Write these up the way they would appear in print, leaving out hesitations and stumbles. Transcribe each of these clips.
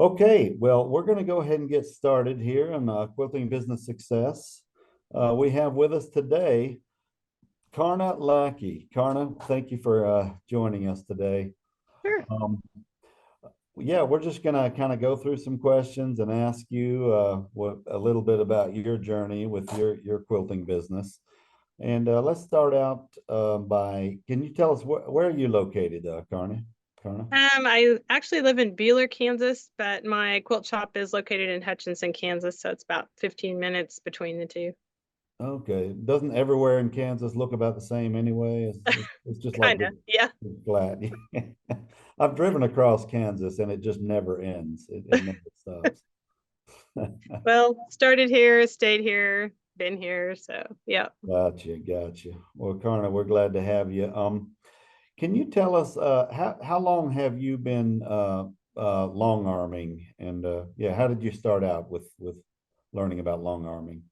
Okay, well, we're going to go ahead and get started here on Quilting Business Success. We have with us today Karna Lackey. Karna, thank you for joining us today. Sure. Yeah, we're just going to kind of go through some questions and ask you a little bit about your journey with your quilting business. And let's start out can you tell us where are you located, Karna? I actually live in Beeler, Kansas, but my quilt shop is located in Hutchinson, Kansas, so it's about 15 minutes between the two. Okay. Doesn't everywhere in Kansas look about the same anyway? It's just like Kind of, big, yeah. big flat. I've driven across Kansas and it just never ends. It never stops. Well, started here, stayed here, been here, so yeah. Gotcha. Well, Karna, we're glad to have you. Can you tell us how long have you been long arming? And yeah, how did you start out with learning about long arming?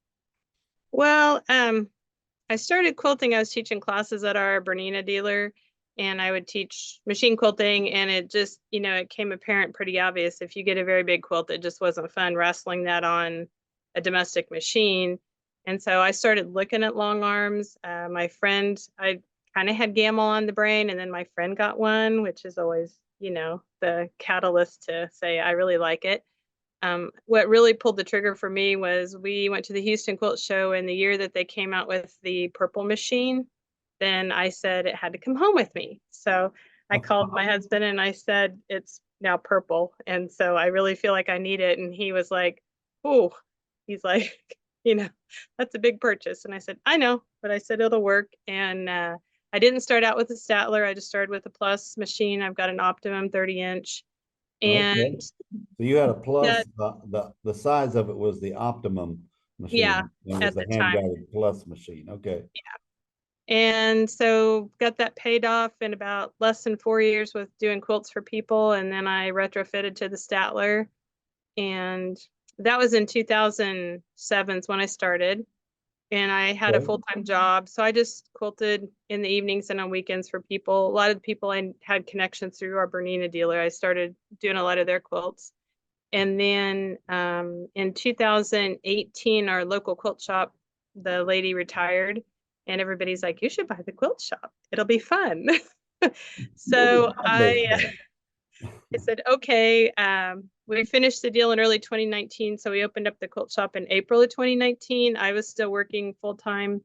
Well, I started quilting. I was teaching classes at our Bernina dealer, and I would teach machine quilting, and it just, it came apparent pretty obvious. If you get a very big quilt, it just wasn't fun wrestling that on a domestic machine. And so I started looking at long arms. My friend, I kind of had Gammill on the brain, and then my friend got one, which is always, the catalyst to say, I really like it. What really pulled the trigger for me was we went to the Houston Quilt Show, and the year that they came out with the purple machine, then I said it had to come home with me. So I called my husband and I said, it's now purple. And so I really feel like I need it. And he was like, oh, he's like, that's a big purchase. And I said, I know, but I said it'll work. And I didn't start out with a Statler. I just started with a plus machine. I've got an Optimum 30-inch. Okay. And So you had a plus, that, the size of it was the optimum yeah, machine. It was at the the hand time. guided plus machine. Okay. And so got that paid off in about less than 4 years with doing quilts for people. And then I retrofitted to the Statler. And that was in 2007 when I started. And I had a Okay. full-time job. So I just quilted in the evenings and on weekends for people. A lot of the people I had connections through our Bernina dealer, I started doing a lot of their quilts. And then in 2018, our local quilt shop, the lady retired, and everybody's like, you should buy the quilt shop. It'll be fun. Nobody So does I, that. I said, okay. We finished the deal in early 2019. So we opened up the quilt shop in April of 2019. I was still working full time.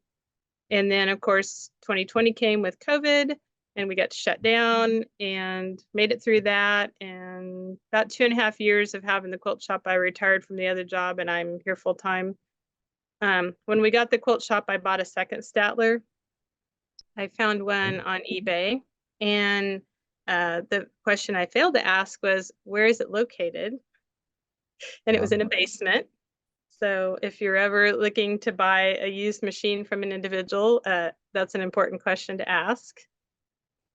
And then, of course, 2020 came with COVID and we got shut down and made it through that. And about 2.5 years of having the quilt shop, I retired from the other job and I'm here full time. When we got the quilt shop, I bought a second Statler. I found one on eBay. And the question I failed to ask was, where is it located? And it was in a basement. So if you're ever looking to buy a used machine from an individual, that's an important question to ask.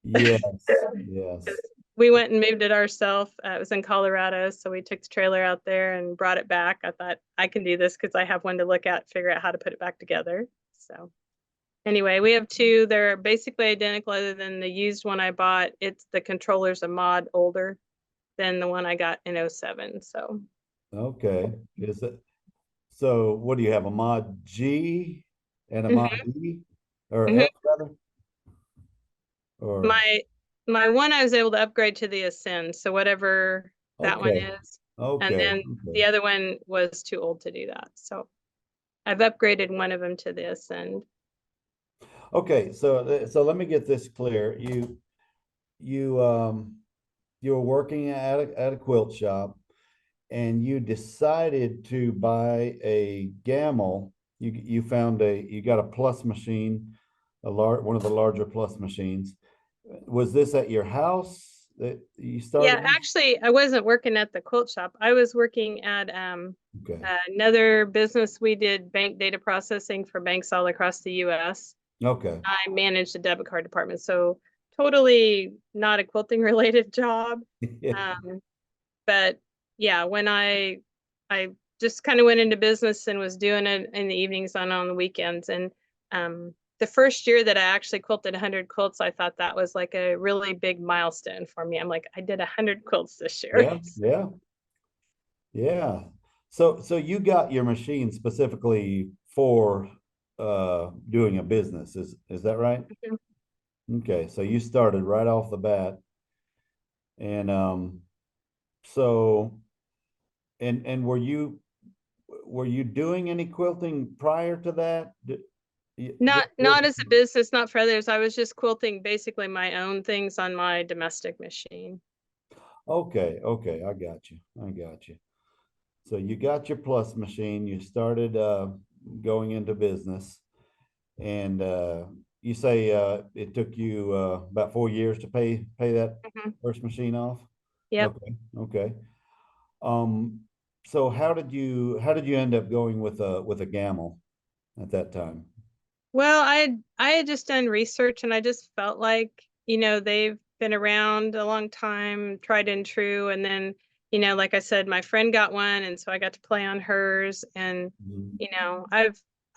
Yes. We went and moved it ourselves. It was in Colorado, so we took the trailer out there and brought it back. I thought I can do this because I have one to look at, figure out how to put it back together. So anyway, we have two. They're basically identical other than the used one I bought. It's the controller's a mod older than the one I got in '07. So Okay. Is it so what do you have? A mod G and a mod Mhm, E or mhm. F rather? Or My one I was able to upgrade to the Ascend, so whatever that one okay. is. And Okay. then the other one was too old to do that. So I've upgraded one of them to the Ascend. Okay. So let me get this clear. You you were working at a quilt shop and you decided to buy a Gammill. You found you got a plus machine, one of the larger plus machines. Was this at your house that you Yeah, started? actually, I wasn't working at the quilt shop. I was working at Okay. another business. We did bank data processing for banks all across the US. Okay. I managed the debit card department, so totally not a quilting related job. Um, but yeah, when I just kind of went into business and was doing it in the evenings and on the weekends. And the first year that I actually quilted 100 quilts, I thought that was like a really big milestone for me. I'm like, I did 100 quilts this year. Yeah. Yeah. So you got your machine specifically for doing a business, is that right? Mhm. Okay, so you started right off the bat. And so and were you doing any quilting prior to that? Not as a business, not for others. I was just quilting basically my own things on my domestic machine. Okay, okay, I got you. I got you. So you got your plus machine, you started going into business, and you say it took you about 4 years to pay that Mhm. first machine off? Yep. Okay, okay. Um, so how did you end up going with a Gammill at that time? Well, I had just done research and I just felt like, they've been around a long time, tried and true. And then, like I said, my friend got one, and so I got to play on hers. And, Mhm.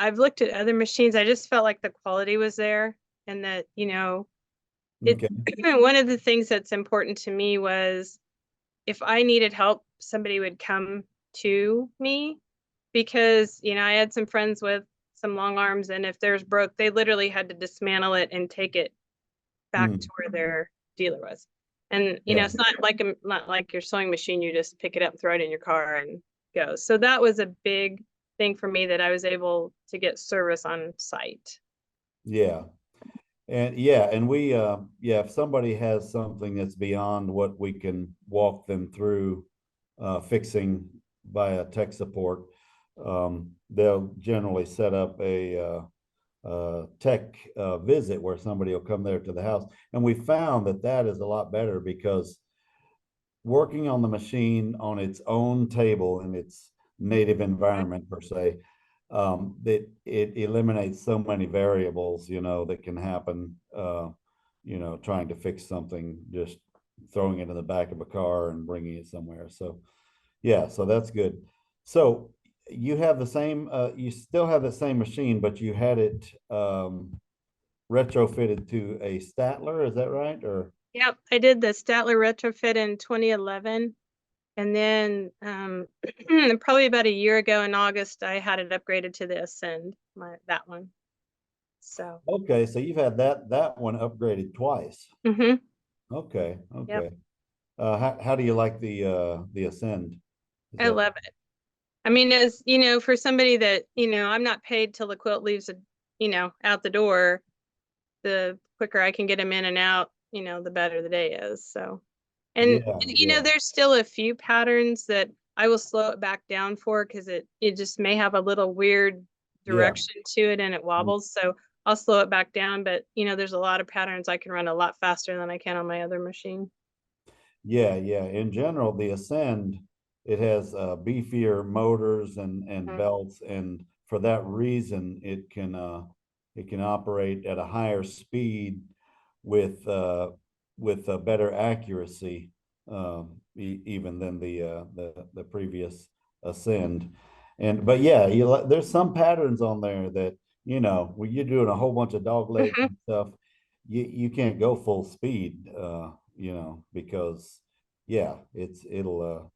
I've looked at other machines. I just felt like the quality was there, and that, it Okay. one of the things that's important to me was if I needed help, somebody would come to me, because I had some friends with some long arms, and if theirs broke, they literally had to dismantle it and take it back to Mm, where their dealer was. And yeah, it's not like your sewing machine, you just pick it up, throw it in your car and go. So that was a big thing for me, that I was able to get service on site. yeah. And we yeah, if somebody has something that's beyond what we can walk them through fixing via tech support, they'll generally set up a tech visit where somebody will come there to the house. And we found that that is a lot better because working on the machine on its own table in its native environment per se, that it eliminates so many variables, that can happen, trying to fix something, just throwing it in the back of a car and bringing it somewhere. So yeah, so that's good. So you still have the same machine, but you had it retrofitted to a Statler, is that right? Or Yep, I did the Statler retrofit in 2011. And then probably about a year ago in August, I had it upgraded to the Ascend, that one. So, okay, so you've had that one upgraded twice. hmm Okay, yep, okay. How do you like the Ascend? Is I that love it. I mean, as for somebody that, I'm not paid till the quilt leaves, out the door, the quicker I can get them in and out, the better the day is. So, and, yeah, and yeah, there's still a few patterns that I will slow it back down for, because it just may have a little weird yeah. direction to it and it wobbles. So I'll slow it back down. But there's a lot of patterns I can run a lot faster than I can on my other machine. Yeah, yeah. In general, the Ascend, it has beefier motors and Mhm. belts, and for that reason, it can operate at a higher speed with with better accuracy, even than the previous Ascend. And but yeah, there's some patterns on there that when you're doing a whole bunch of dog legs Mhm. and stuff, you can't go full speed, because yeah, it'll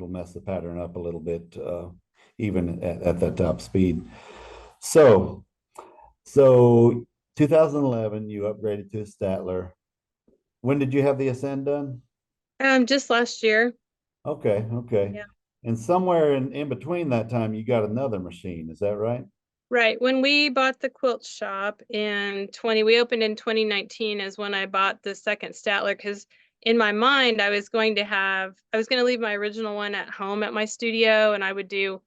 mess the pattern up a little bit, even at that top speed. So so 2011, you upgraded to a Statler. When did you have the Ascend done? Just last year. Okay, okay. Yeah. And somewhere in between that time, you got another machine. Is that right? Right. When we bought the quilt shop we opened in 2019 is when I bought the second Statler, because in my mind I was going to leave my original one at home at my studio, and I would do,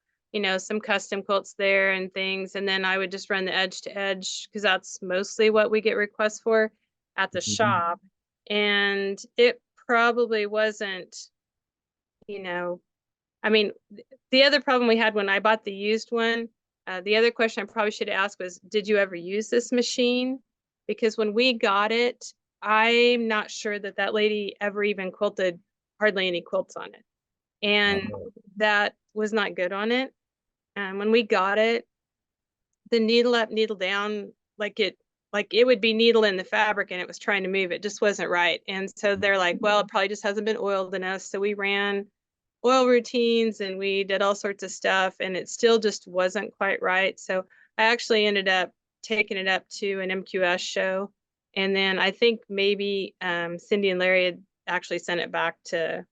some custom quilts there and things, and then I would just run the edge to edge, because that's mostly what we get requests for at the Mhm. shop. And it probably wasn't, you know, I mean, the other problem we had when I bought the used one, the other question I probably should ask was, did you ever use this machine? Because when we got it, I'm not sure that that lady ever even quilted hardly any quilts on it. And Oh, that was not good on it. And when we got it, the needle up, needle down, like it would be needle in the fabric and it was trying to move. It just wasn't right. And so they're like, well, it probably just hasn't been oiled enough. So we ran oil routines and we did all sorts of stuff, and it still just wasn't quite right. So I actually ended up taking it up to an MQS show. And then I think maybe Cindy and Larry had actually sent it back to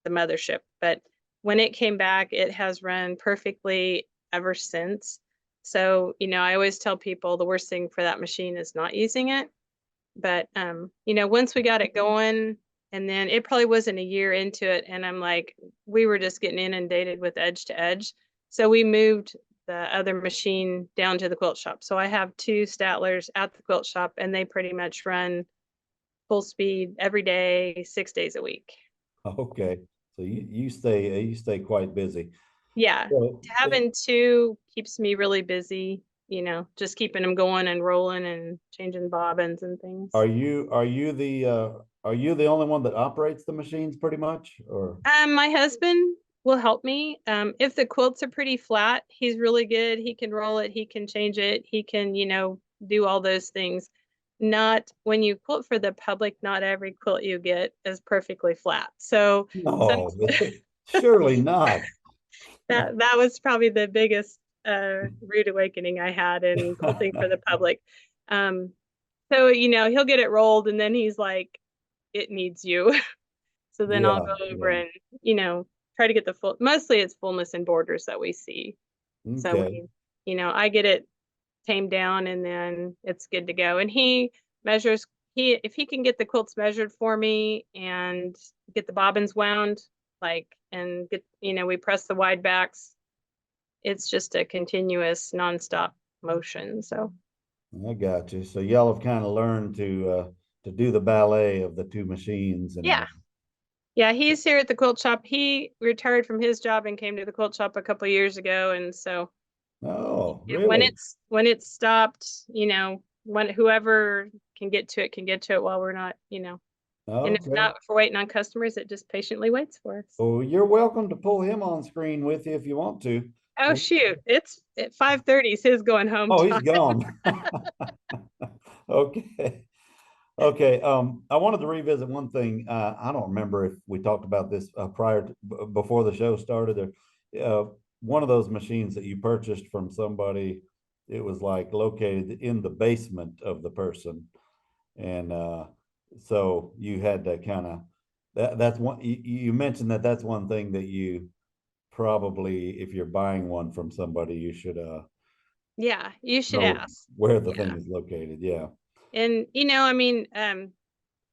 the mothership. But when it came back, it has run perfectly ever since. So, I always tell people the worst thing for that machine is not using it. But once we got it going, and then it probably wasn't a year into it, and I'm like, we were just getting inundated with edge to edge. So we moved the other machine down to the quilt shop. So I have two Statlers at the quilt shop, and they pretty much run full speed every day, 6 days a week. Okay. So you stay quite busy. Yeah, So, having two keeps me really busy, just keeping them going and rolling and changing bobbins and things. are you the only one that operates the machines pretty much, or? My husband will help me. If the quilts are pretty flat, he's really good. He can roll it, he can change it, he can, do all those things. Not when you quilt for the public, not every quilt you get is perfectly flat. So some No, surely not. that was probably the biggest rude awakening I had in quilting for the public. Um, so he'll get it rolled and then he's like, it needs you. So then I'll Yeah, go over yeah. and, try to get the mostly it's fullness and borders that we see. So Okay. I get it tamed down and then it's good to go. And he measures, if he can get the quilts measured for me and get the bobbins wound, and get, we press the wide backs, it's just a continuous nonstop motion. So I got you. So y'all have kind of learned to do the ballet of the two machines and yeah. Yeah, he's here at the quilt shop. He retired from his job and came to the quilt shop a couple years ago, and so oh, when really? it's stopped, when whoever can get to it while we're not, and if Okay. not, if we're waiting on customers, it just patiently waits for us. Well, you're welcome to pull him on screen with you if you want to. Oh shoot, it's at 5:30 is his going home Oh, he's time. gone. Okay. Okay. I wanted to revisit one thing. I don't remember if we talked about this before the show started. One of those machines that you purchased from somebody, it was like located in the basement of the person, and so you had to kind of that's one. You mentioned that's one thing that you probably, if you're buying one from somebody, you should Yeah, you should know ask. where the Yeah. thing is located. Yeah. And I mean,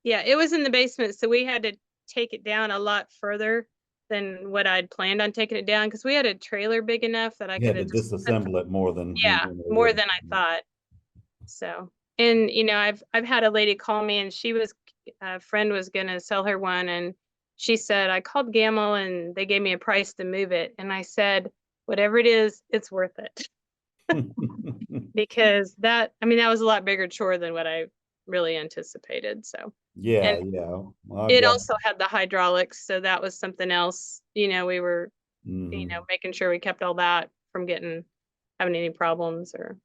yeah, it was in the basement, so we had to take it down a lot further than what I'd planned on taking it down because we had a trailer big enough that I You could had to have just put, disassemble it more than you yeah, normally more would. than I thought. So, and I've had a lady call me and she was a friend was gonna sell her one and she said, I called Gammill and they gave me a price to move it. And I said, whatever it is, it's worth it. Because that was a lot bigger chore than what I really anticipated. So, and Yeah, yeah. Well, I've it got. also had the hydraulics, so that was something else. We were, Mhm. making sure we kept all that from having any problems or.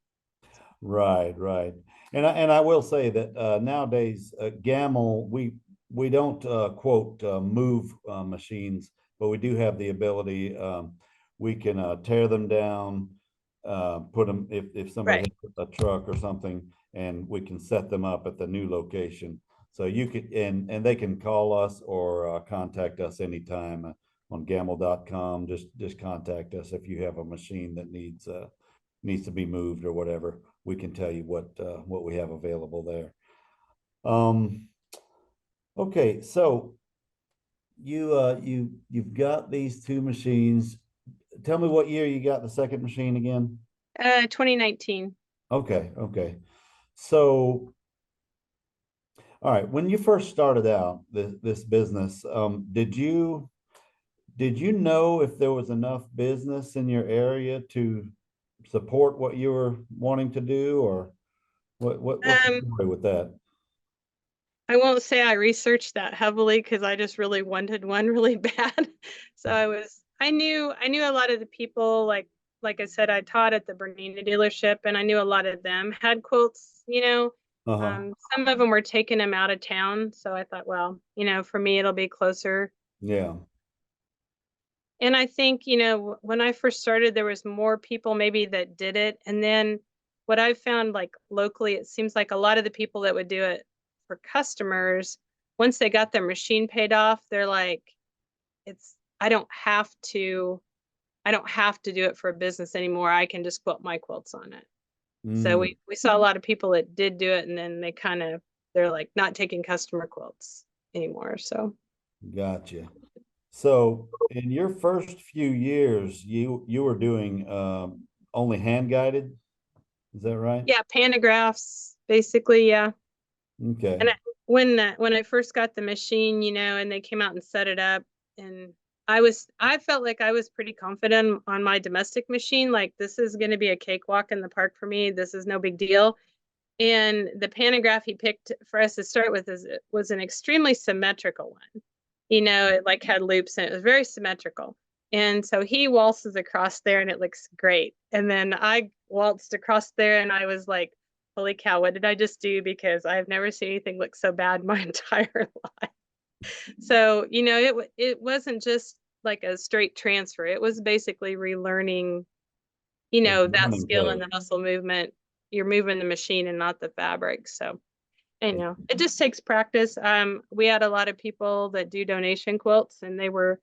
Right, right. And I will say that nowadays, Gammill, we don't quote move machines, but we do have the ability. We can tear them down, put them if somebody Right. has a truck or something, and we can set them up at the new location. So you could and they can call us or contact us anytime on gammill.com. Just contact us if you have a machine that needs to be moved or whatever. We can tell you what we have available there. Um, okay, so you've got these two machines. Tell me what year you got the second machine again. 2019. Okay, okay. So, all right, when you first started out this business, did you know if there was enough business in your area to support what you were wanting to do, or what's the Um, story with that? I won't say I researched that heavily because I just really wanted one really bad. So I knew a lot of the people, like I said, I taught at the Bernina dealership and I knew a lot of them had quilts. Uh-huh. Some of them were taking them out of town. So I thought, well, for me, it'll be closer. Yeah. And I think, when I first started, there was more people maybe that did it. And then what I've found, like locally, it seems like a lot of the people that would do it for customers, once they got their machine paid off, they're like, it's, I don't have to do it for a business anymore. I can just quilt my quilts on it. So Mm, we saw a lot of people that did do it, and then they're like not taking customer quilts anymore. So gotcha. So in your first few years, you were doing only hand guided, is that right? yeah, pantographs, basically, yeah. Okay. And when I first got the machine, and they came out and set it up, and I felt like I was pretty confident on my domestic machine. Like, this is going to be a cakewalk in the park for me. This is no big deal. And the pantograph he picked for us to start with was an extremely symmetrical one. It like had loops and it was very symmetrical. And so he waltzes across there and it looks great. And then I waltzed across there and I was like, holy cow, what did I just do? Because I've never seen anything look so bad in my entire life. So, it wasn't just like a straight transfer. It was basically relearning, The that learning skill and curve. the muscle movement. You're moving the machine and not the fabric. So I know it just takes practice. We had a lot of people that do donation quilts, and they were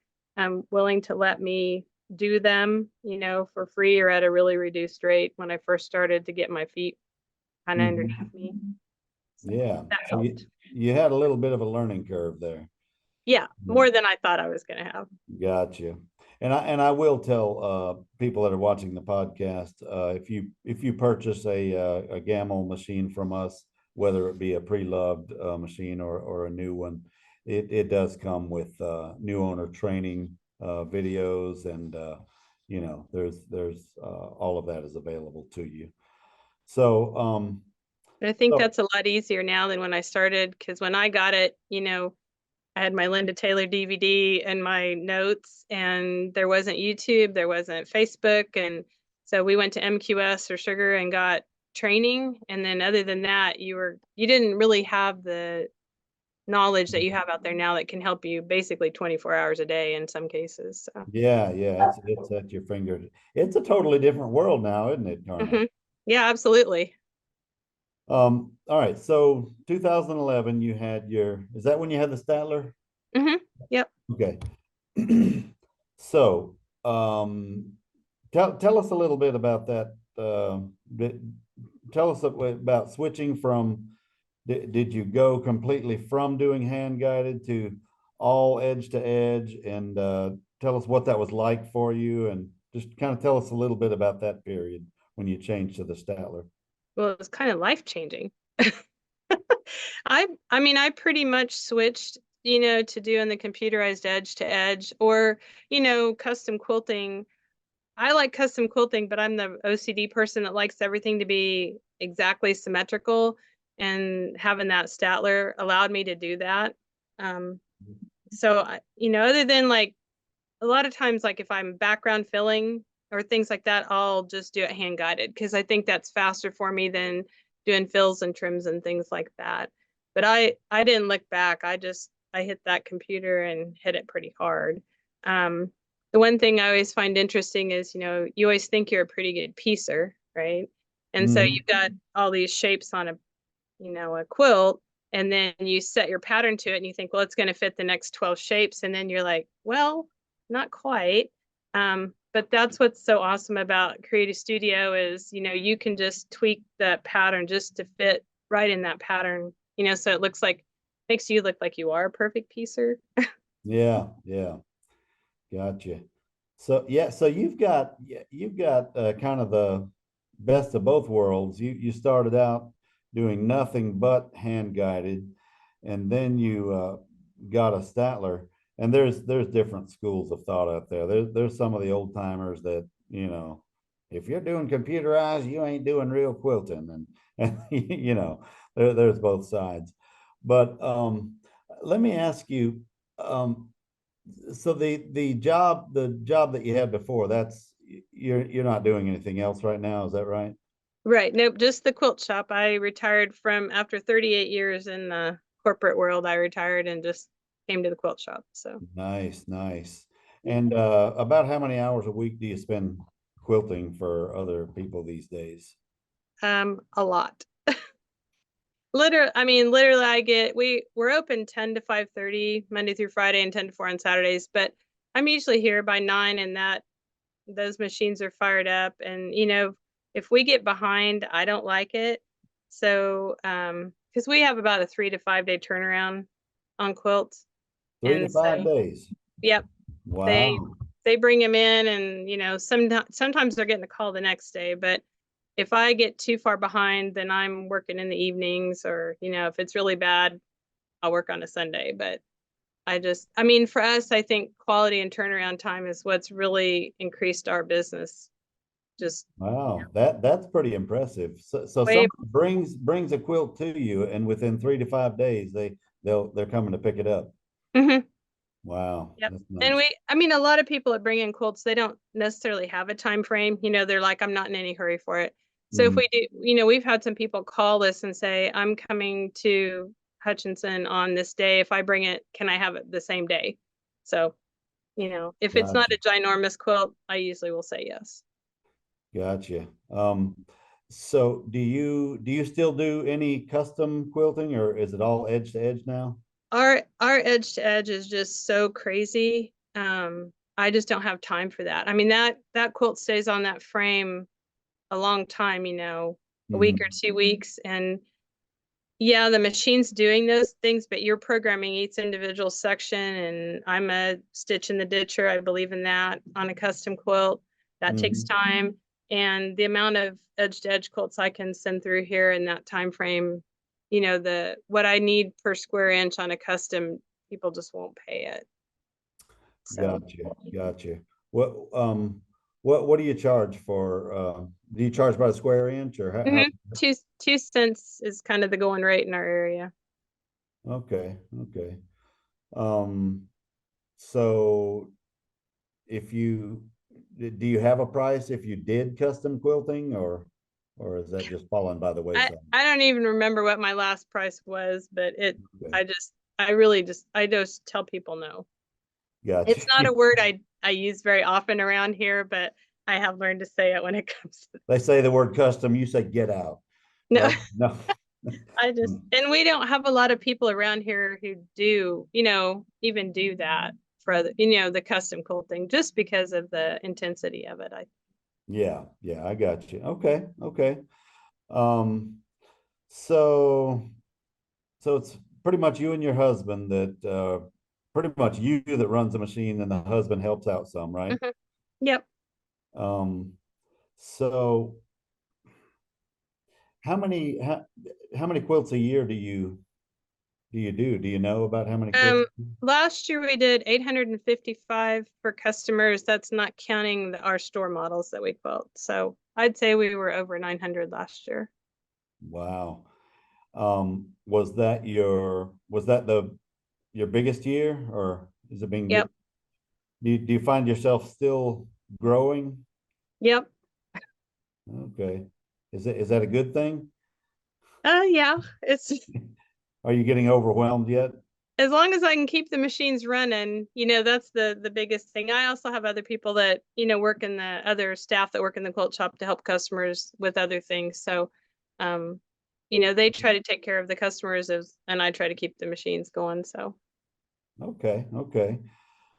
willing to let me do them, for free or at a really reduced rate when I first started to get my feet kind of Mhm. underneath me. So Yeah. that So helped. you had a little bit of a learning curve there. Yeah, Mm, more than I thought I was going to have. gotcha. And I will tell people that are watching the podcast, if you purchase a Gammill machine from us, whether it be a pre-loved machine or a new one, it does come with new owner training videos, and there's all of that is available to you. So But I think so that's a lot easier now than when I started, because when I got it, I had my Linda Taylor DVD and my notes, and there wasn't YouTube, there wasn't Facebook. And so we went to MQS or Sugar and got training. And then other than that, you didn't really have the knowledge that you have out there now that can help you basically 24 hours a day in some cases. So, yeah, it's at your finger. It's a totally different world now, isn't it, Karna? mhm. Yeah, absolutely. All right. So 2011, you had is that when you had the Statler? Yep. Okay. So, tell us a little bit about that. Tell us about switching from, did you go completely from doing hand guided to all edge to edge, and tell us what that was like for you, and just kind of tell us a little bit about that period when you changed to the Statler. Well, it was kind of life changing. I mean, I pretty much switched, to doing the computerized edge to edge, or, custom quilting. I like custom quilting, but I'm the OCD person that likes everything to be exactly symmetrical, and having that Statler allowed me to do that. Um, so other than like a lot of times, like if I'm background filling or things like that, I'll just do it hand guided because I think that's faster for me than doing fills and trims and things like that. But I didn't look back. I hit that computer and hit it pretty hard. Um, the one thing I always find interesting is, you always think you're a pretty good piecer, right? And so Mhm. you've got all these shapes on a quilt, and then you set your pattern to it and you think, well, it's going to fit the next 12 shapes. And then you're like, well, not quite. But that's what's so awesome about Creative Studio is, you can just tweak that pattern just to fit right in that pattern, so it makes you look like you are a perfect piecer. Yeah, gotcha. So yeah, so you've got kind of the best of both worlds. You started out doing nothing but hand guided, and then you got a Statler. And there's different schools of thought out there. There's some of the old timers that, if you're doing computerized, you ain't doing real quilting, and there's both sides. But let me ask you, um, so the job that you had before, that's, you're not doing anything else right now, is that right? Right. Nope. Just the quilt shop. I retired from after 38 years in the corporate world. I retired and just came to the quilt shop. So Nice. And about how many hours a week do you spend quilting for other people these days? A lot. Literally, I mean, literally we're open 10 to 5:30 Monday through Friday and 10 to 4 on Saturdays, but I'm usually here by 9 and those machines are fired up. And if we get behind, I don't like it. So, because we have about a 3 to 5 day turnaround on quilts. Three to And five so, days. yep, they Wow. they bring them in, and sometimes they're getting a call the next day. But if I get too far behind, then I'm working in the evenings, or if it's really bad, I'll work on a Sunday. But I mean, for us, I think quality and turnaround time is what's really increased our business. Just Wow, that's pretty impressive. So way. someone brings a quilt to you, and within 3 to 5 days, they're coming to pick it up. Mhm. Wow, Yep. that's And nice. I mean, a lot of people that bring in quilts, they don't necessarily have a time frame. They're like, I'm not in any hurry for it. So if Mhm. we do, we've had some people call us and say, I'm coming to Hutchinson on this day. If I bring it, can I have it the same day? So, if it's not Gotcha, a ginormous quilt, I usually will say yes. gotcha. So do you still do any custom quilting, or is it all edge to edge now? Our edge to edge is just so crazy. I just don't have time for that. I mean, that quilt stays on that frame a long time, a week or Mhm. 2 weeks. And yeah, the machine's doing those things, but you're programming each individual section. And I'm a stitch in the ditcher. I believe in that on a custom quilt. That takes Mhm. time. And the amount of edge to edge quilts I can send through here in that time frame, the what I need per square inch on a custom, people just won't pay it. So Gotcha, gotcha. What what do you charge for? Do you charge by the square inch, or how? mhm, 2 cents is kind of the going rate in our area. Okay, okay. Um, so if you do you have a price if you did custom quilting, or is that just falling by the I wayside? I don't even remember what my last price was, but Okay, I just tell people no. gotcha. It's not a word I use very often around here, but I have learned to say it when it comes to They say the word custom, you say get out. no. No, no. And we don't have a lot of people around here who do, even do that for the custom quilting just because of the intensity of it. Yeah, yeah, I got you. Okay, okay. Um, so so it's pretty much you and your husband that pretty much you that runs the machine, and the husband helps out some, right? Mhm. Yep. Um, so how many how many quilts a year do? Do you know about how many quilts? Um, Last year we did 855 for customers. That's not counting our store models that we quilt. So I'd say we were over 900 last year. Wow. Was that the your biggest year, or has it been Yep. get do you find yourself still growing? Yep. Okay. Is that a good thing? Yeah. It's Are you getting overwhelmed yet? as long as I can keep the machines running, that's the biggest thing. I also have other people that, work in the other staff that work in the quilt shop to help customers with other things. So, um, they try to take care of the customers and I try to keep the machines going. So, Okay, okay.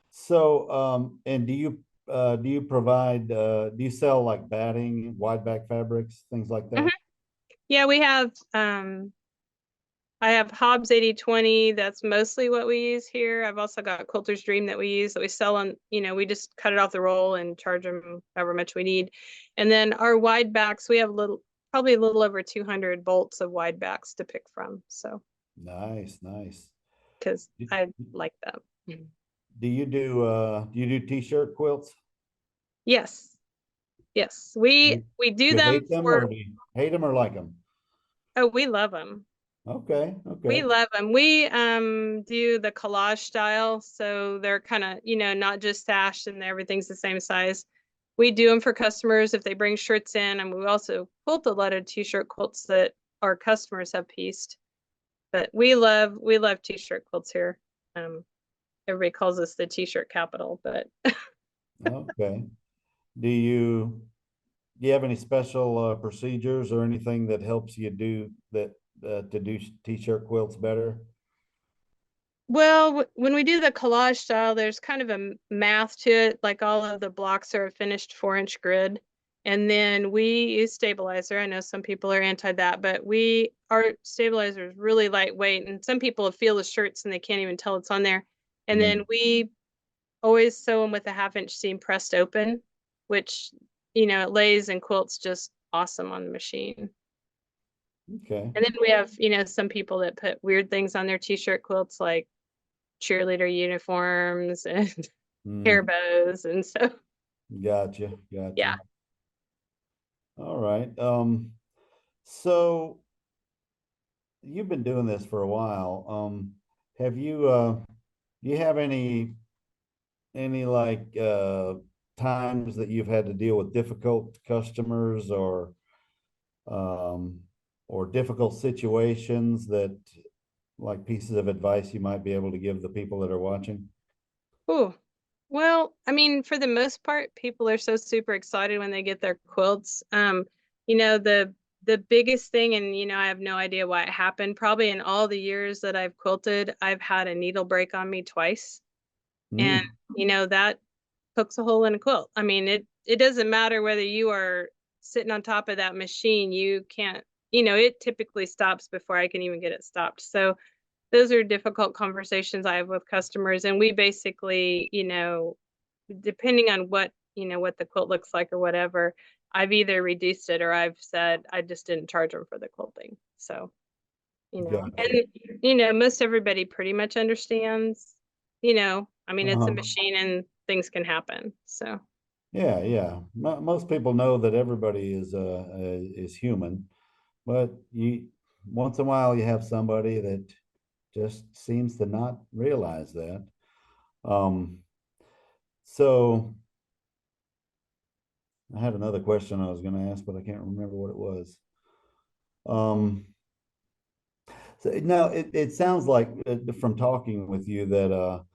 So, and do you provide do you sell like batting, wide back fabrics, things like mhm. that? Yeah, I have Hobbs 80/20. That's mostly what we use here. I've also got Quilter's Dream that we use that we sell on, we just cut it off the roll and charge them however much we need. And then our wide backs, we have probably a little over 200 bolts of wide backs to pick from. So, Nice, nice. because Do, I like them. Mhm. do you do t-shirt quilts? Yes. Yes. Do We do you them hate them, for, or do you hate them or like them? oh, we love them. Okay, We okay. love them. We do the collage style, so they're kind of, not just sashed and everything's the same size. We do them for customers if they bring shirts in, and we also quilt a lot of t-shirt quilts that our customers have pieced. But we love t-shirt quilts here. Um, everybody calls us the T-shirt capital, but Okay. Do you have any special procedures or anything that helps you do that to do t-shirt quilts better? well, when we do the collage style, there's kind of a math to it. Like all of the blocks are a finished 4-inch grid. And then we use stabilizer. I know some people are anti that, but our stabilizer is really lightweight. And some people feel the shirts and they can't even tell it's on there. And then we always sew them with a 1/2-inch seam pressed open, which, it lays and quilts just awesome on the machine. Okay. And then we have, some people that put weird things on their t-shirt quilts, like cheerleader uniforms and hair Mm, bows. And so, gotcha. yeah. Gotcha. All right. So you've been doing this for a while. Have you do you have any like times that you've had to deal with difficult customers um or difficult situations that like pieces of advice you might be able to give the people that are watching? Ooh. Well, I mean, for the most part, people are so super excited when they get their quilts. The biggest thing, and I have no idea why it happened. Probably in all the years that I've quilted, I've had a needle break on me twice. And Mm, that pokes a hole in a quilt. I mean, it doesn't matter whether you are sitting on top of that machine, you can't, it typically stops before I can even get it stopped. So those are difficult conversations I have with customers. And we basically, depending on what the quilt looks like or whatever, I've either reduced it or I've said I just didn't charge them for the quilting. So, and gotcha. most everybody pretty much understands, I mean, it's a Uh-huh. machine and things can happen. So, Yeah, yeah. Most people know that everybody is human, but you once in a while you have somebody that just seems to not realize that. Um, so I had another question I was going to ask, but I can't remember what it was. Um, so now it sounds like from talking with you that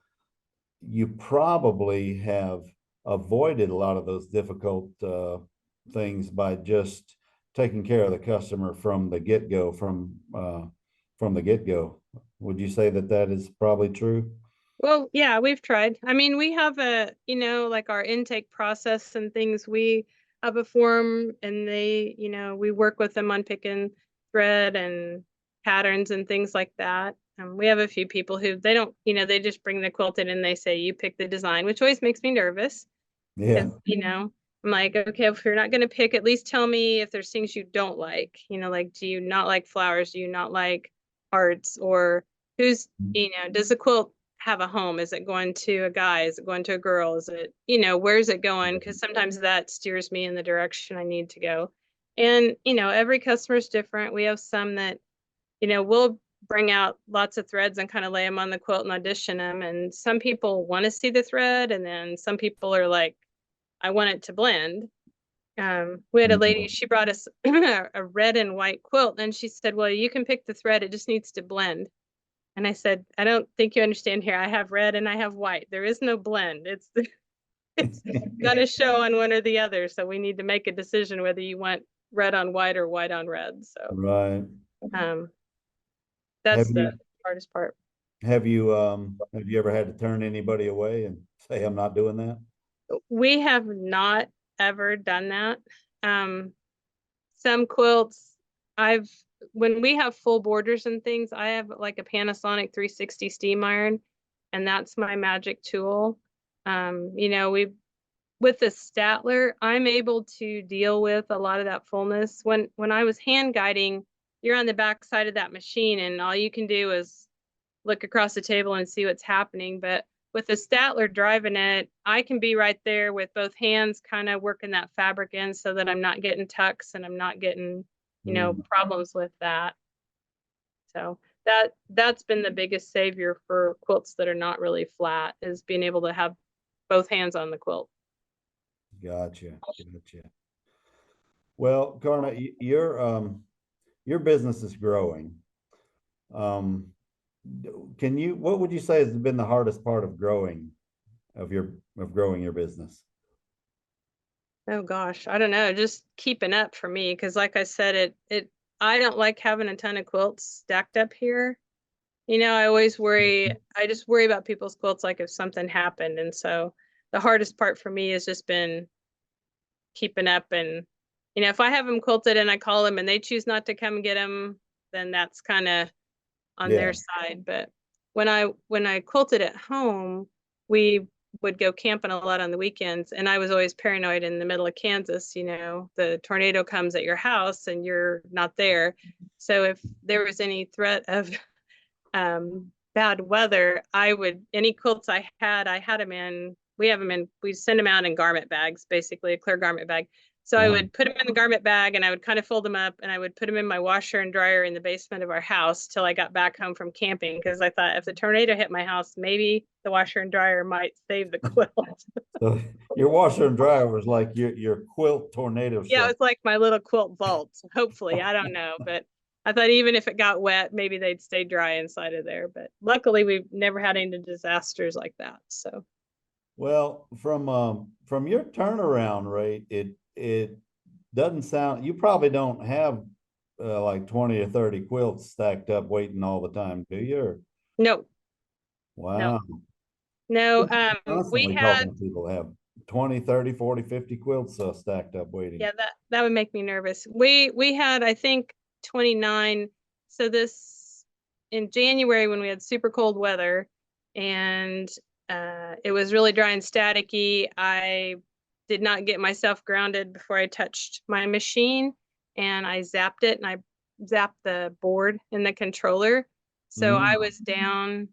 you probably have avoided a lot of those difficult things by just taking care of the customer from the get-go, from the get-go. Would you say that that is probably true? well, yeah, we've tried. I mean, we have like our intake process and things. We have a form and we work with them on picking thread and patterns and things like that. We have a few people who they don't, they just bring the quilt in and they say, you pick the design, which always makes me nervous Yeah. because, I'm like, okay, if you're not going to pick, at least tell me if there's things you don't like, like, do you not like flowers? Do you not like hearts? Or does the quilt have a home? Is it going to a guy? Is it going to a girl? Is it, where's it going? Because sometimes that steers me in the direction I need to go. And, every customer is different. We have some that, we'll bring out lots of threads and kind of lay them on the quilt and audition them. And some people want to see the thread. And then some people are like, I want it to blend. We had a lady, she brought us a red and white quilt and she said, well, you can pick the thread. It just needs to blend. And I said, I don't think you understand here. I have red and I have white. There is no blend. It's gonna show on one or the other. So we need to make a decision whether you want red on white or white on red. So Right. um Have that's the you hardest part. have you ever had to turn anybody away and say I'm not doing that? We have not ever done that. Some quilts I've when we have full borders and things, I have like a Panasonic 360 steam iron, and that's my magic tool. We with the Statler, I'm able to deal with a lot of that fullness. When I was hand guiding, you're on the back side of that machine and all you can do is look across the table and see what's happening. But with the Statler driving it, I can be right there with both hands kind of working that fabric in so that I'm not getting tucks and I'm not getting, Mm, problems with that. So that's been the biggest savior for quilts that are not really flat is being able to have both hands on the quilt. gotcha. Gotcha. Well, Karna, your business is growing. Um, what would you say has been the hardest part of growing your business? Oh gosh, I don't know, just keeping up for me, because like I said, I don't like having a ton of quilts stacked up here. I always worry, I just worry about people's quilts, like if something happened. And so the hardest part for me has just been keeping up. And, if I have them quilted and I call them and they choose not to come get them, then that's kind of on Yeah. their side. But when I quilted at home, we would go camping a lot on the weekends, and I was always paranoid in the middle of Kansas. The tornado comes at your house and you're not there. So if there was any threat of bad weather, any quilts I had them in, we send them out in garment bags, basically a clear garment bag. So I Uh-huh. would put them in the garment bag and I would kind of fold them up and I would put them in my washer and dryer in the basement of our house till I got back home from camping. Because I thought if the tornado hit my house, maybe the washer and dryer might save the quilt. So your washer and dryer was like your quilt tornado Yeah, it shelter. was like my little quilt vault. Hopefully, I don't know, but I thought even if it got wet, maybe they'd stay dry inside of there. But luckily, we've never had any disasters like that. So, Well, from your turnaround rate, it doesn't sound, you probably don't have like 20 or 30 quilts stacked up waiting all the time, do you? no, no, Wow. no. We Constantly had, talking to people that have 20, 30, 40, 50 quilts stacked up waiting. yeah, that would make me nervous. We had, I think, 29. So this in January when we had super cold weather, and it was really dry and staticky. I did not get myself grounded before I touched my machine, and I zapped it, and I zapped the board in the controller. So I Mm. was down,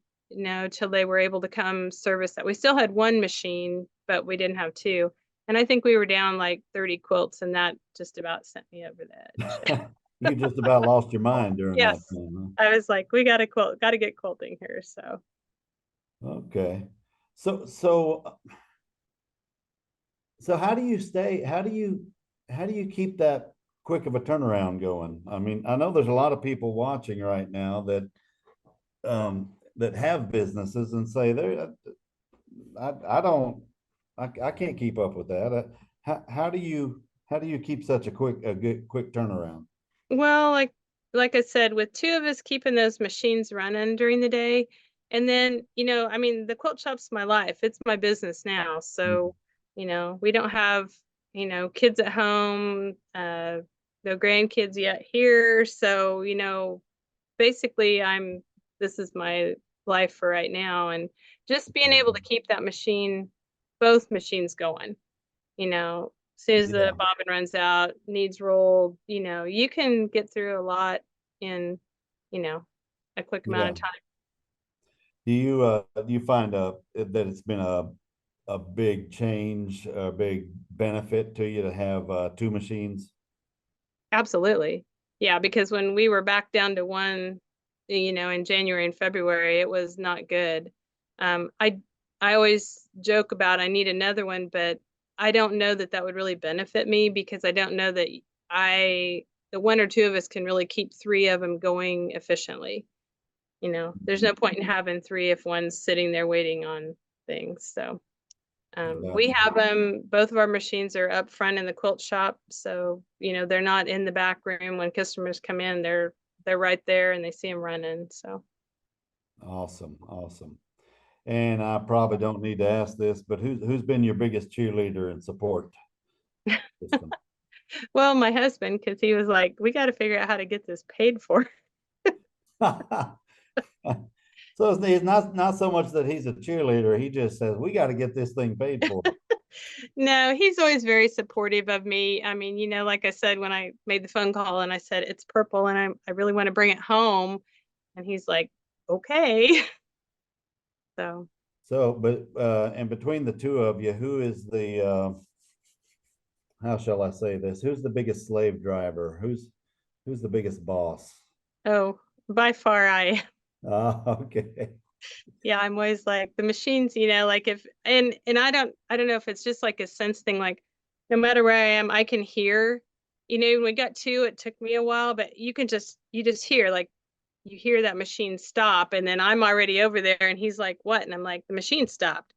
till they were able to come service that. We still had one machine, but we didn't have two. And I think we were down like 30 quilts, and that just about sent me over the edge. You just about lost your mind during that Yes. time, I was like, we gotta quilt, gotta get quilting here. So huh? Okay. So so so how do you keep that quick of a turnaround going? I mean, I know there's a lot of people watching right now that have businesses and say I don't I can't keep up with that. How do you keep such a good quick turnaround? well, like I said, with two of us keeping those machines running during the day, and then, I mean, the quilt shop's my life. It's my business now. So, we don't have, kids at home, no grandkids yet here. So, basically this is my life for right now. And just being able to keep both machines going, as soon as the Yeah, bobbin runs out, needs rolled, you can get through a lot in, you know, a quick amount yeah. of time. Do you find that it's been a big change, a big benefit to you to have two machines? Absolutely. Yeah, because when we were back down to one, in January and February, it was not good. Um, I I always joke about I need another one, but I don't know that that would really benefit me, because I don't know that the one or two of us can really keep three of them going efficiently. There's no point in having three if one's sitting there waiting on things. So we Gotcha. have them, both of our machines are up front in the quilt shop. So, they're not in the back room when customers come in. They're right there and they see them running. So, Awesome, awesome. And I probably don't need to ask this, but who's been your biggest cheerleader and support system? well, my husband, because he was like, we got to figure out how to get this paid for. So it's not so much that he's a cheerleader. He just says we got to get this thing paid for. No, he's always very supportive of me. I mean, like I said, when I made the phone call and I said it's purple and I really want to bring it home, and he's like, okay. So, So, but and between the two of you, who is the how shall I say this? Who's the biggest slave driver? Who's the biggest boss? oh, by far Okay. yeah, I'm always like the machines, like if and I don't know if it's just like a sense thing, like no matter where I am, I can hear. When we got two, it took me a while, but you just hear like you hear that machine stop, and then I'm already over there, and he's like, what? And I'm like, the machine stopped.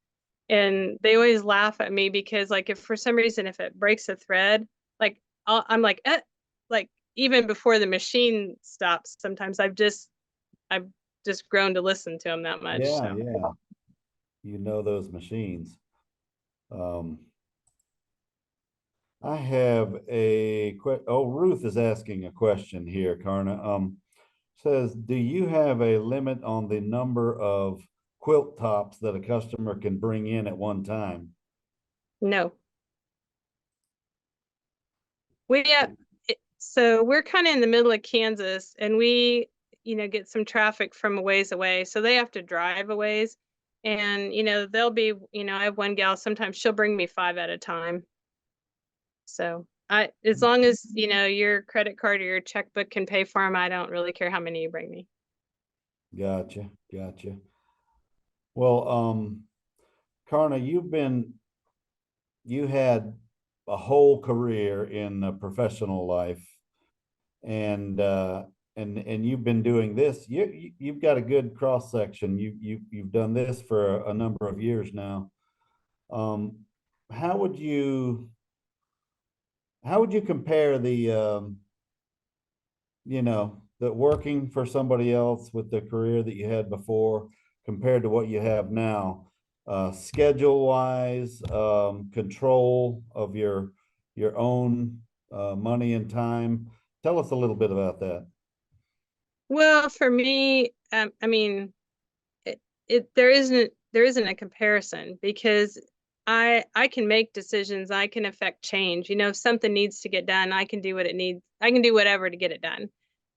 And they always laugh at me because, like, if for some reason, if it breaks a thread, like I'm like, like even before the machine stops, sometimes I've just grown to listen to him that much. Yeah, So yeah. You know those machines. Um, I have Ruth is asking a question here, Karna. Says, do you have a limit on the number of quilt tops that a customer can bring in at one time? no, so we're kind of in the middle of Kansas, and we, get some traffic from a ways away. So they have to drive a ways. And, they'll be, I have one gal, sometimes she'll bring me 5 at a time. So as long as, your credit card or your checkbook can pay for them, I don't really care how many you bring me. Gotcha, gotcha. Well, Karna, you had a whole career in professional life, and and you've been doing this. You've got a good cross section. You've done this for a number of years now. Um, how would you compare the working for somebody else with the career that you had before compared to what you have now, schedule wise, control of your own money and time? Tell us a little bit about that. Well, for me, I mean, there isn't a comparison because I can make decisions, I can affect change. If something needs to get done, I can do what it needs. I can do whatever to get it done.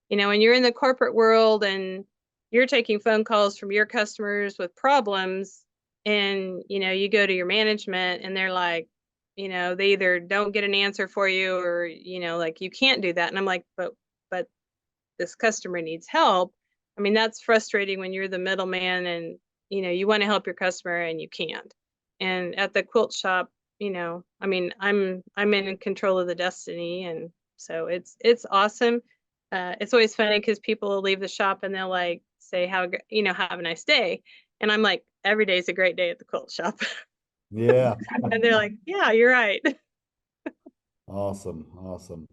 When you're in the corporate world and you're taking phone calls from your customers with problems, and you go to your management and they're like, they either don't get an answer for you, or like, you can't do that. And I'm like, but this customer needs help. I mean, that's frustrating when you're the middleman, and you want to help your customer and you can't. And at the quilt shop, I mean, I'm in control of the destiny, and so it's awesome. It's always funny because people will leave the shop and they'll like say, have a nice day, and I'm like, every day is a great day at the quilt shop. Yeah. And they're like, yeah, you're right. Awesome, awesome.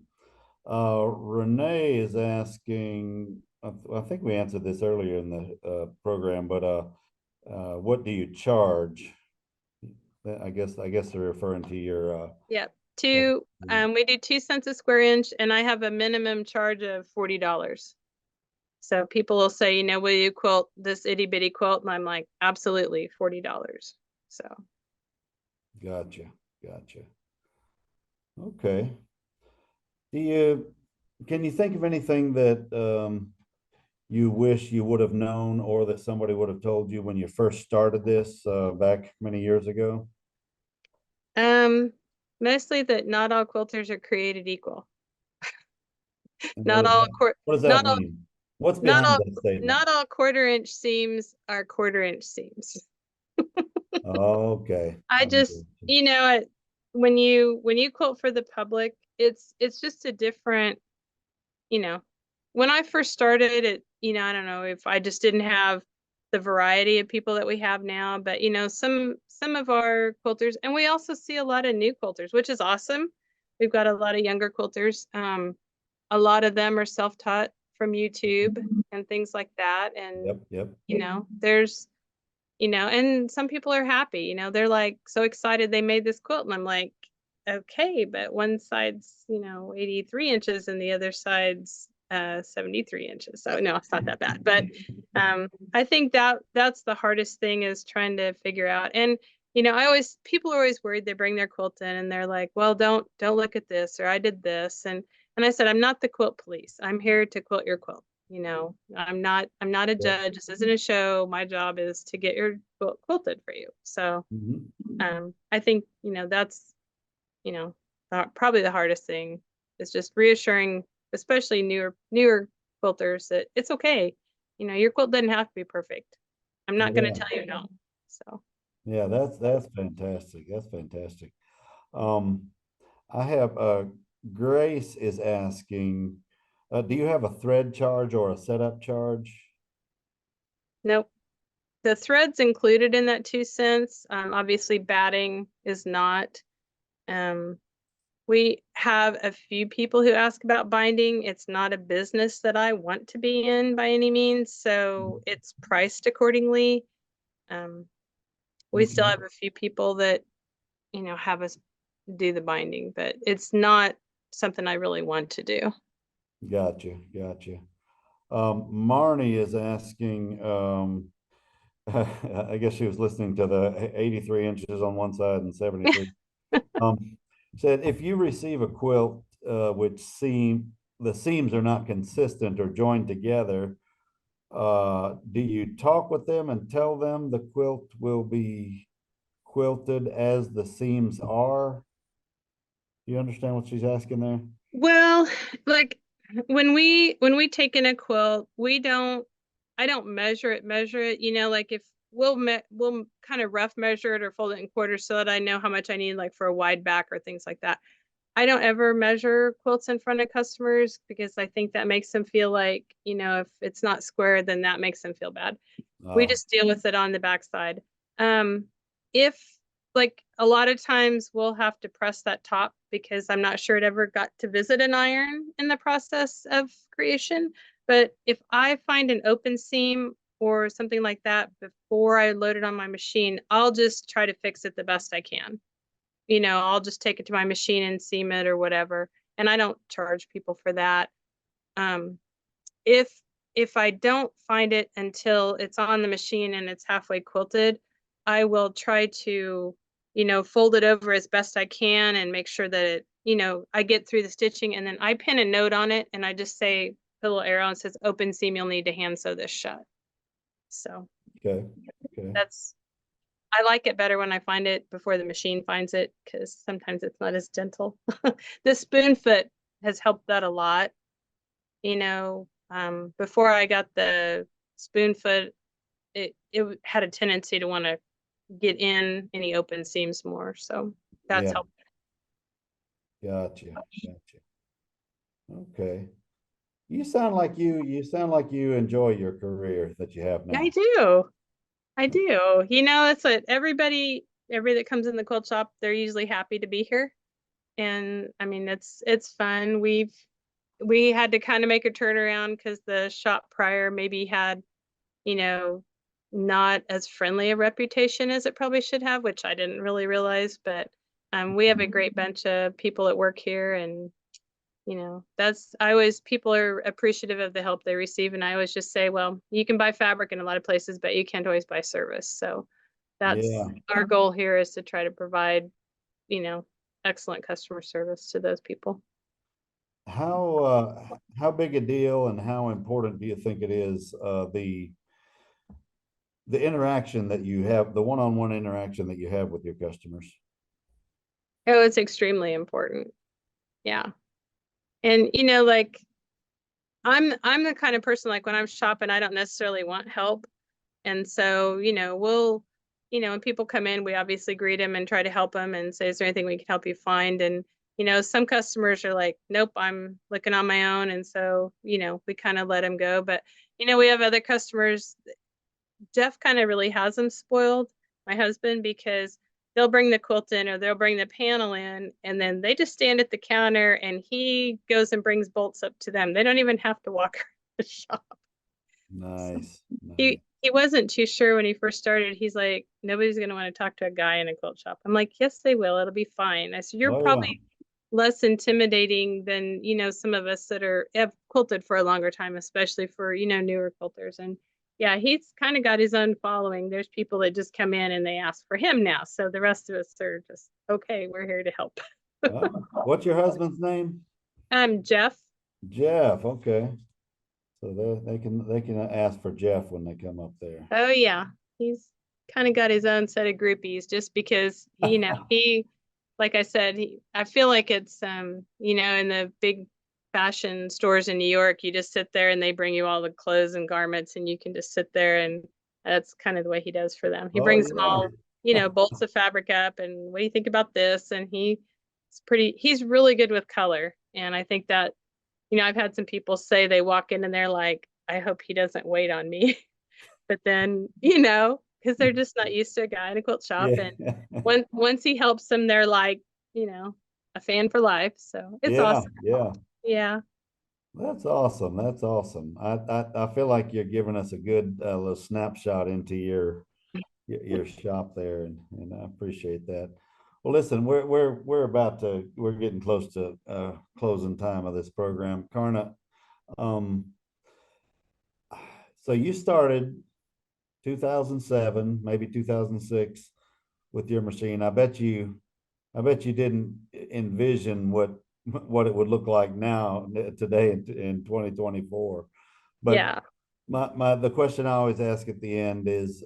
Renee is asking, I think we answered this earlier in the program, but what do you charge? I guess they're referring to your Yep. uh, We do 2 cents a square inch, and I have a minimum charge of $40. So people will say, will you quilt this itty bitty quilt? And I'm like, absolutely, $40. So gotcha, gotcha. Okay. Do you can you think of anything that you wish you would have known or that somebody would have told you when you first started this back many years ago? um mostly that not all quilters are created equal. And Not all quar what does that not all mean? What's not behind all that statement? not all quarter-inch seams are quarter-inch seams. Okay. I just, when you quilt for the public, it's just a different, you know, when I first started it, I don't know if I just didn't have the variety of people that we have now, but some of our quilters, and we also see a lot of new quilters, which is awesome. We've got a lot of younger quilters. A lot of them are self-taught from YouTube and things like that. And, Yep, yep. there's, and some people are happy, they're like so excited they made this quilt. And I'm like, okay, but one side's, 83 inches and the other side's 73 inches. So no, it's not that bad. But I think that's the hardest thing, is trying to figure out. And people are always worried. They bring their quilt in and they're like, well, don't look at this, or I did this. And I said, I'm not the quilt police. I'm here to quilt your quilt. I'm not a Yep. judge. This isn't a show. My job is to get your quilt quilted for you. So Mhm. I think, that's, probably the hardest thing, is just reassuring, especially newer quilters, that it's okay. Your quilt doesn't have to be perfect. I'm not going to Yeah, tell you no. So yeah, that's fantastic. That's fantastic. Um, I have Grace is asking, Do you have a thread charge or a setup charge? Nope. The thread's included in that 2 cents. Obviously batting is not. Um, we have a few people who ask about binding. It's not a business that I want to be in by any means, so it's priced accordingly. Um, we still Okay. have a few people that, have us do the binding, but it's not something I really want to do. Gotcha, gotcha. Marnie is asking, I guess she was listening to the 83 inches on one side and 73. Said if you receive a quilt which the seams are not consistent or joined together, do you talk with them and tell them the quilt will be quilted as the seams are? Do you understand what she's asking there? Well, like when we take in a quilt, I don't measure it, like if we'll kind of rough measure it or fold it in quarters so that I know how much I need like for a wide back or things like that. I don't ever measure quilts in front of customers because I think that makes them feel like, if it's not square, then that makes them feel bad. We Oh, just deal with it on the backside. Um, if like a lot of times we'll have to press that top because I'm not sure it ever got to visit an iron in the process of creation. But if I find an open seam or something like that before I load it on my machine, I'll just try to fix it the best I can. I'll just take it to my machine and seam it or whatever. And I don't charge people for that. Um, if if I don't find it until it's on the machine and it's halfway quilted, I will try to, fold it over as best I can and make sure that I get through the stitching and then I pin a note on it and I just say, put a little arrow and says open seam, you'll need to hand sew this shut. So okay, okay. that's I like it better when I find it before the machine finds it because sometimes it's not as gentle. The spoon foot has helped that a lot. Before I got the spoon foot, it had a tendency to want to get in any open seams more. So that's Yeah, helped. gotcha, gotcha. Okay. You sound like you enjoy your career that you have I now. do. I do. That's what everybody that comes in the quilt shop, they're usually happy to be here. And I mean, it's fun. We had to kind of make a turnaround because the shop prior maybe had, you know, not as friendly a reputation as it probably should have, which I didn't really realize. But we have a great bunch of people that work here, and that's I always people are appreciative of the help they receive, and I always just say, well, you can buy fabric in a lot of places, but you can't always buy service. So that's Yeah. our goal here is to try to provide, you know, excellent customer service to those people. How big a deal and how important do you think it is, the interaction that you have, the one-on-one interaction that you have with your customers? Oh, it's extremely important. Yeah. And like I'm the kind of person like when I'm shopping, I don't necessarily want help. And so, when people come in, we obviously greet them and try to help them and say, is there anything we can help you find? And, some customers are like, nope, I'm looking on my own. And so, we kind of let them go. But, we have other customers. Jeff kind of really has them spoiled, my husband, because they'll bring the quilt in or they'll bring the panel in and then they just stand at the counter and he goes and brings bolts up to them. They don't even have to walk around the shop. So Nice, nice. he wasn't too sure when he first started. He's like, nobody's gonna want to talk to a guy in a quilt shop. I'm like, yes, they will. It'll be fine. I said, you're Oh, yeah. probably less intimidating than, some of us that have quilted for a longer time, especially for, newer quilters. And yeah, he's kind of got his own following. There's people that just come in and they ask for him now. So the rest of us are just, okay, we're here to help. What's your husband's name? Jeff. Jeff. Okay. So they can ask for Jeff when they come up there. Oh yeah, he's kind of got his own set of groupies just because like I said, I feel like it's in the big fashion stores in New York, you just sit there and they bring you all the clothes and garments and you can just sit there and that's kind of the way he does for them. He Oh, brings them yeah. all, bolts of fabric up and what do you think about this? And he's really good with color. And I think that I've had some people say they walk in and they're like, I hope he doesn't wait on me. But then, because they're just not used to a guy in a quilt shop. Yeah. And once he helps them, they're like, a fan for life. So it's Yeah, awesome. yeah. Yeah. That's awesome. That's awesome. I feel like you're giving us a good little snapshot into your shop there, and I appreciate that. Well, listen, we're getting close to closing time of this program. Karna, um, so you started 2007, maybe 2006 with your machine. I bet you didn't envision what it would look like now today in 2024. But Yeah. the question I always ask at the end is,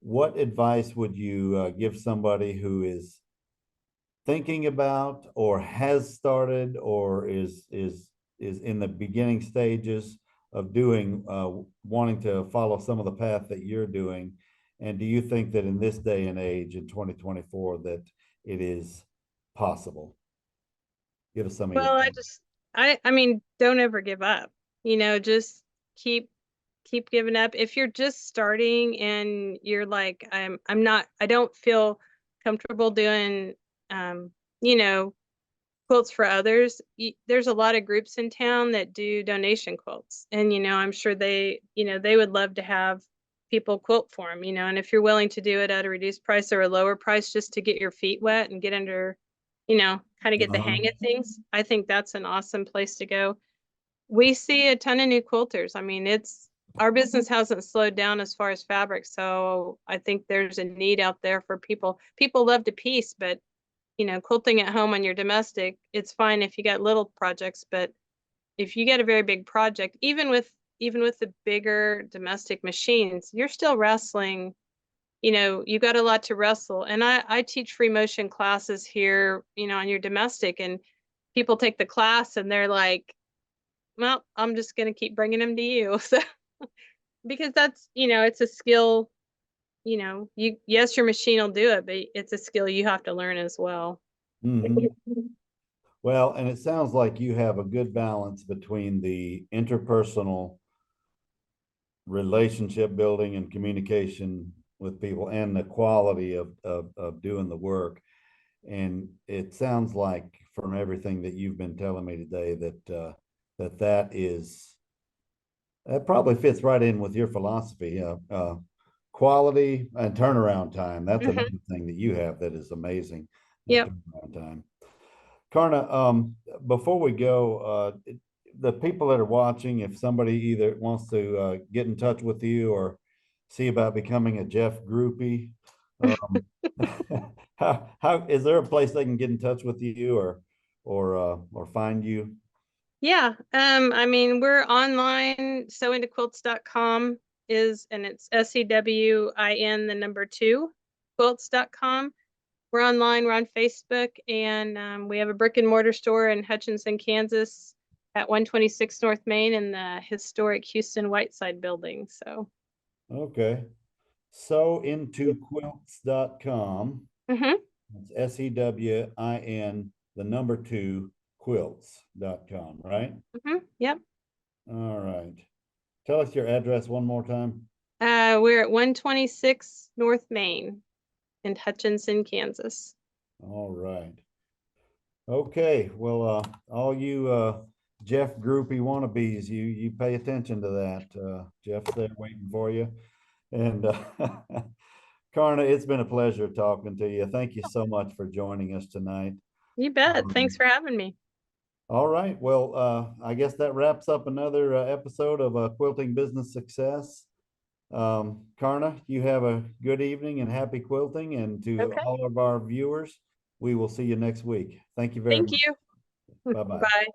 what advice would you give somebody who is thinking about or has started or is in the beginning stages of doing wanting to follow some of the path that you're doing? And do you think that in this day and age in 2024 that it is possible? Give us some of your Well, thoughts. I mean, don't ever give up. Just keep giving up. If you're just starting and you're like, I don't feel comfortable doing, um, you know, quilts for others. There's a lot of groups in town that do donation quilts. And, I'm sure they would love to have people quilt for them, and if you're willing to do it at a reduced price or a lower price just to get your feet wet and get under, kind of get the Uh-huh. hang of things, I think that's an awesome place to go. We see a ton of new quilters. I mean, our business hasn't slowed down as far as fabric, so I think there's a need out there for people. People love to piece, but quilting at home on your domestic, it's fine if you got little projects, but if you get a very big project, even with the bigger domestic machines, you're still wrestling. You got a lot to wrestle. And I teach free motion classes here, on your domestic, and people take the class and they're like, well, I'm just going to keep bringing them to you. So because that's, it's a skill, yes, your machine will do it, but it's a skill you have to learn as well. Mhm. Well, and it sounds like you have a good balance between the interpersonal relationship building and communication with people and the quality of doing the work. And it sounds like from everything that you've been telling me today that probably fits right in with your philosophy. Quality and turnaround time. That's Hmm. another thing that you have that is amazing. Yep. Turnaround time. Karna, before we go, the people that are watching, if somebody either wants to get in touch with you or see about becoming a Jeff groupie, um, how is there a place they can get in touch with you or find you? Yeah. I mean, we're online, sewintoquilts.com and it's SEWIN the number 2 quilts.com. We're online, we're on Facebook, and we have a brick and mortar store in Hutchinson, Kansas at 126 North Main in the historic Houston Whiteside building. So, Okay. Sewintoquilts.com. mhm, It's SEWIN the number 2 quilts.com, right? yep. All right. Tell us your address one more time. We're at 126 North Main in Hutchinson, Kansas. All right. Okay. Well, all you Jeff groupie wannabes, you pay attention to that. Jeff's there waiting for you. And Karna, it's been a pleasure talking to you. Thank you so much for joining us tonight. You bet. Thanks Um, for having me. all right. Well, I guess that wraps up another episode of Quilting Business Success. Karna, you have a good evening and happy quilting. And to Okay. all of our viewers, we will see you next week. Thank you very Thank much. you. Bye bye. Bye.